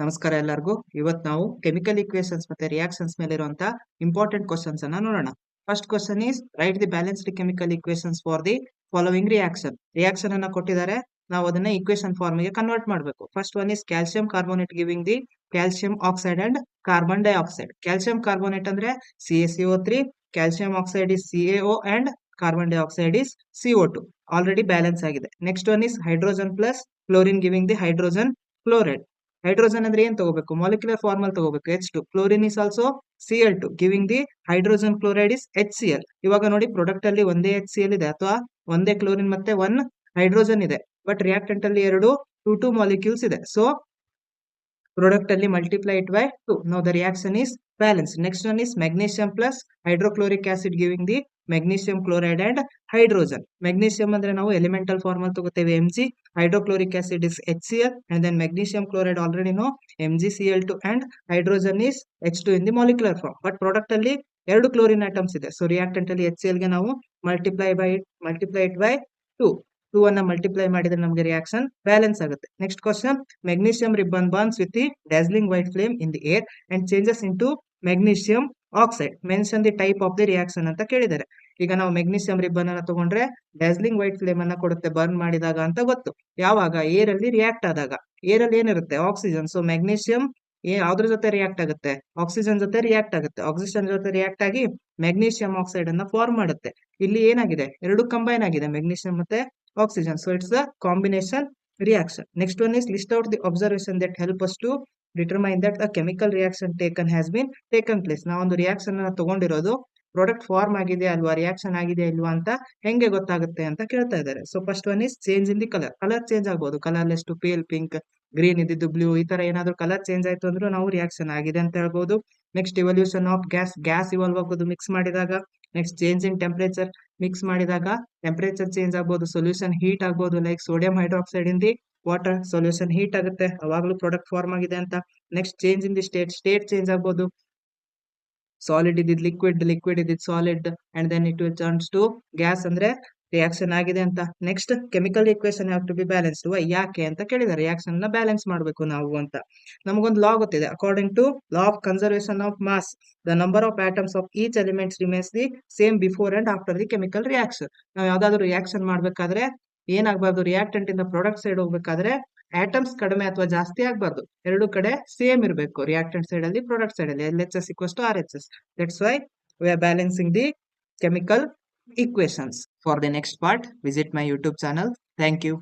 ನಮಸ್ಕಾರ ಎಲ್ಲರಿಗೂ. ಇವತ್ತು ನಾವು ಕೆಮಿಕಲ್ ಈಕ್ವೇಷನ್ಸ್ ಮತ್ತೆ ರಿಯಾಕ್ಷನ್ಸ್ ಮೇಲೆ ಇರುವಂತ ಇಂಪಾರ್ಟೆಂಟ್ ಕ್ವಶನ್ಸ್ ಅನ್ನ ನೋಡೋಣ. First question is write the balanced chemical equations for the following reaction ಅನ್ನ ಕೊಟ್ಟಿದ್ದಾರೆ. ನಾವು ಅದನ್ನ ಈಕ್ವೇಷನ್ ಫಾರ್ಮ್ ಗೆ ಕನ್ವರ್ಟ್ ಮಾಡಬೇಕು. First one is calcium carbonate giving the calcium oxide and carbon dioxide. Calcium carbonate ಅಂದ್ರೆ CaCO3, calcium oxide is CaO and carbon dioxide is CO2. Already balance ಆಗಿದೆ. Next one is hydrogen plus chlorine giving the hydrogen chloride. Hydrogen ಅಂದ್ರೆ ಏನ್ ತಗೋಬೇಕು? Molecular formula ತಗೋಬೇಕು, H2. Chlorine is also Cl2 giving the hydrogen chloride is HCl. ಇವಾಗ ನೋಡಿ, product ಅಲ್ಲಿ ಒಂದೇ HCl ಇದೆ ಅಥವಾ ಒಂದೇ ಕ್ಲೋರಿನ್ ಮತ್ತೆ ಒನ್ ಹೈಡ್ರೋಜನ್ ಇದೆ, ಬಟ್ ರಿಯಾಕ್ಟೆಂಟ್ ಅಲ್ಲಿ ಎರಡು ಟೂ ಮಾಲಿಕ್ಯೂಲ್ಸ್ ಇದೆ. ಸೊ ಪ್ರಾಡಕ್ಟ್ ಅಲ್ಲಿ multiply it by 2. Now the reaction is balance. Next one is magnesium plus hydrochloric acid giving the magnesium chloride and hydrogen. Magnesium ಅಂದ್ರೆ ನಾವು elemental formal ತಗೋತೇವೆ Mg, hydrochloric acid is HCl, and then magnesium chloride already know MgCl2, and hydrogen is H2 in the molecular form. But product ಅಲ್ಲಿ ಎರಡು chlorine atoms ಇದೆ. So reactant ಅಲ್ಲಿ HCl ಗೆ ನಾವು multiply it by 2. 2 ಅನ್ನ multiply ಮಾಡಿದ್ರೆ ನಮಗೆ reaction balance ಆಗುತ್ತೆ. Next question, magnesium ribbon burns with the dazzling white flame in the air and changes into magnesium oxide. Mention the type of the reaction ಅಂತ ಕೇಳಿದ್ದಾರೆ. ಈಗ ನಾವು ಮೆಗ್ನೀಷಿಯಂ ರಿಬ್ಬನ್ ಅನ್ನ ತಗೊಂಡ್ರೆ ಡಾಸ್ಲಿಂಗ್ ವೈಟ್ ಫ್ಲೇಮ್ ಅನ್ನ ಕೊಡುತ್ತೆ ಬರ್ನ್ ಮಾಡಿದಾಗ ಅಂತ ಗೊತ್ತು. ಯಾವಾಗ? ಏರ್ ಅಲ್ಲಿ ರಿಯಾಕ್ಟ್ ಆದಾಗ. ಏರ್ ಅಲ್ಲಿ ಏನಿರುತ್ತೆ? ಆಕ್ಸಿಜನ್. ಸೊ ಮೆಗ್ನೀಷಿಯಂ ಯಾವ್ದ್ರ ಜೊತೆ ರಿಯಾಕ್ಟ್ ಆಗುತ್ತೆ? ಆಕ್ಸಿಜನ್ ಜೊತೆ ರಿಯಾಕ್ಟ್ ಆಗುತ್ತೆ. ಆಕ್ಸಿಜನ್ ಜೊತೆ ರಿಯಾಕ್ಟ್ ಆಗಿ ಮೆಗ್ನೀಷಿಯಂ ಆಕ್ಸೈಡ್ ಅನ್ನ ಫಾರ್ಮ್ ಮಾಡುತ್ತೆ. ಇಲ್ಲಿ ಏನಾಗಿದೆ? ಎರಡು ಕಂಬೈನ್ ಆಗಿದೆ, ಮೆಗ್ನೀಷಿಯಂ ಮತ್ತೆ oxygen. So it's a combination reaction. Next one is list out the observation that help us to determine that a chemical reaction has been taken place. ನಾವು ಒಂದು reaction ಅನ್ನ ತಗೊಂಡಿರೋದು ಪ್ರಾಡಕ್ಟ್ ಫಾರ್ಮ್ ಆಗಿದೆ ಅಲ್ವಾ, reaction ಆಗಿದೆ ಇಲ್ವಾ ಅಂತ ಹೆಂಗೆ ಗೊತ್ತಾಗುತ್ತೆ ಅಂತ ಕೇಳ್ತಾ ಇದ್ದಾರೆ. So first one is change in the colour change ಆಗ್ಬೋದು. Colourless to pale pink, green ಇದ್ದಿದ್ದು ಬ್ಲೂ, ಈ ತರ ಏನಾದ್ರು ಕಲರ್ ಚೇಂಜ್ ಆಯ್ತು ಅಂದ್ರೆ ನಾವು ರಿಯಾಕ್ಷನ್ ಆಗಿದೆ ಅಂತ ಹೇಳ್ಬೋದು. Next evolution of gas evolve ಆಗೋದು ಮಿಕ್ಸ್ ಮಾಡಿದಾಗ. Next change in temperature, mix ಮಾಡಿದಾಗ ಟೆಂಪರೇಚರ್ ಚೇಂಜ್ ಆಗ್ಬೋದು. ಸೊಲ್ಯೂಷನ್ ಹೀಟ್ ಆಗ್ಬೋದು, like sodium hydroxide in the water, solution heat ಆಗುತ್ತೆ, ಅವಾಗಲೂ ಪ್ರಾಡಕ್ಟ್ ಫಾರ್ಮ್ ಆಗಿದೆ ಅಂತ. Next change in the state change ಆಗ್ಬೋದು. ಸಾಲಿಡ್ ಇದ್ದಿದ್ ಲಿಕ್ವಿಡ್ ಇದ್ದಿದ್ solid, and then it will turns to gas ಅಂದ್ರೆ ರಿಯಾಕ್ಷನ್ ಆಗಿದೆ ಅಂತ. Next chemical equation have to be balanced. ಯಾಕೆ ಅಂತ ಕೇಳಿದ್ದಾರೆ. ರಿಯಾಕ್ಷನ್ ನ ಬ್ಯಾಲೆನ್ಸ್ ಮಾಡಬೇಕು ನಾವು ಅಂತ. ನಮಗೊಂದು ಲಾ ಗೊತ್ತಿದೆ. According to law of conservation of mass, the number of atoms of each elements remains the same before and after the chemical reaction. ನಾವು ಯಾವ್ದಾದ್ರು ರಿಯಾಕ್ಷನ್ ಮಾಡ್ಬೇಕಾದ್ರೆ ಏನಾಗಬಾರ್ದು? ರಿಯಾಕ್ಟೆಂಟ್ ಇಂದ ಪ್ರಾಡಕ್ಟ್ ಸೈಡ್ ಹೋಗ್ಬೇಕಾದ್ರೆ ಆಟಮ್ಸ್ ಕಡಿಮೆ ಅಥವಾ ಜಾಸ್ತಿ ಆಗಬಾರ್ದು. ಎರಡು ಕಡೆ ಸೇಮ್ ಇರಬೇಕು, ರಿಯಾಕ್ಟೆಂಟ್ ಸೈಡ್ ಅಲ್ಲಿ ಪ್ರಾಡಕ್ಟ್ ಸೈಡ್ ಅಲ್ಲಿ. LHS equals to RHS. That's why we are balancing the chemical equations. For the next part, visit my YouTube channel. Thank you.